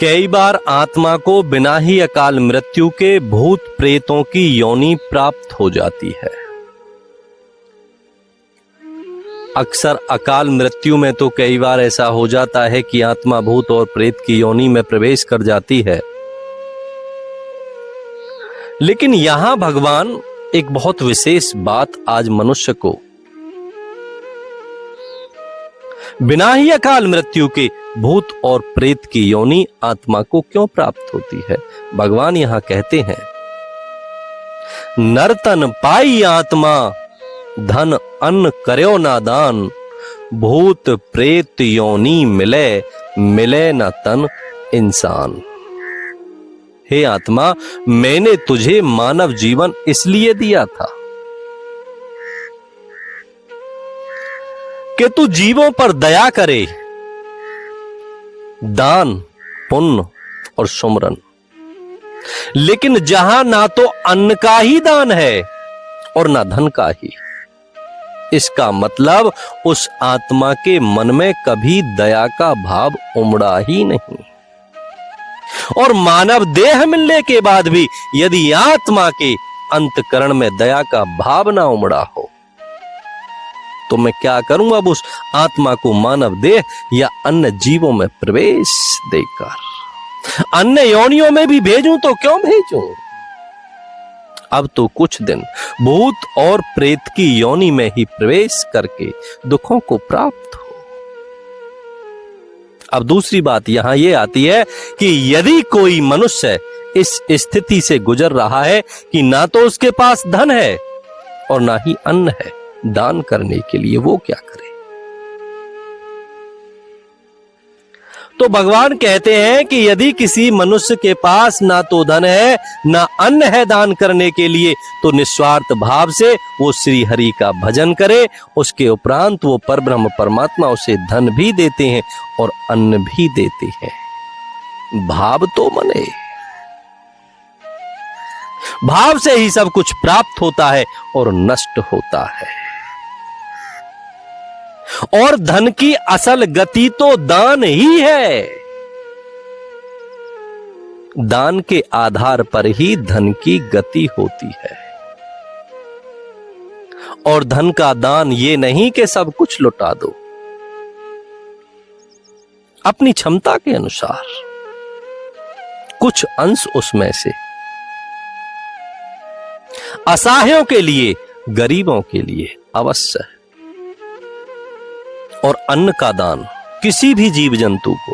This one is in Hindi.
कई बार आत्मा को बिना ही अकाल मृत्यु के भूत प्रेतों की योनि प्राप्त हो जाती है। अक्सर अकाल मृत्यु में तो कई बार ऐसा हो जाता है कि आत्मा भूत और प्रेत की योनि में प्रवेश कर जाती है। लेकिन यहां भगवान एक बहुत विशेष बात आज मनुष्य को बिना ही अकाल मृत्यु के भूत और प्रेत की योनि आत्मा को क्यों प्राप्त होती है, भगवान यहां कहते हैं, नरतन पाई आत्मा धन अन्न कर्यो ना दान, भूत प्रेत योनि मिले मिले न तन इंसान। हे आत्मा, मैंने तुझे मानव जीवन इसलिए दिया था कि तू जीवों पर दया करे, दान पुण्य और सुमरन। लेकिन जहां ना तो अन्न का ही दान है और ना धन का ही, इसका मतलब उस आत्मा के मन में कभी दया का भाव उमड़ा ही नहीं। और मानव देह मिलने के बाद भी यदि आत्मा के अंतकरण में दया का भाव ना उमड़ा हो तो मैं क्या करूं अब उस आत्मा को मानव देह या अन्य जीवों में प्रवेश देकर अन्य योनियों में भी भेजूं तो क्यों भेजूं। अब तो कुछ दिन भूत और प्रेत की योनि में ही प्रवेश करके दुखों को प्राप्त हो। अब दूसरी बात यहां यह आती है कि यदि कोई मनुष्य इस स्थिति से गुजर रहा है कि ना तो उसके पास धन है और ना ही अन्न है दान करने के लिए, वो क्या करे। तो भगवान कहते हैं कि यदि किसी मनुष्य के पास ना तो धन है ना अन्न है दान करने के लिए, तो निस्वार्थ भाव से वो श्री हरि का भजन करे। उसके उपरांत वो परब्रह्म परमात्मा उसे धन भी देते हैं और अन्न भी देते हैं। भाव तो मने, भाव से ही सब कुछ प्राप्त होता है और नष्ट होता है। और धन की असल गति तो दान ही है। दान के आधार पर ही धन की गति होती है। और धन का दान ये नहीं कि सब कुछ लुटा दो, अपनी क्षमता के अनुसार कुछ अंश उसमें से असहायों के लिए, गरीबों के लिए अवश्य। और अन्न का दान किसी भी जीव जंतु को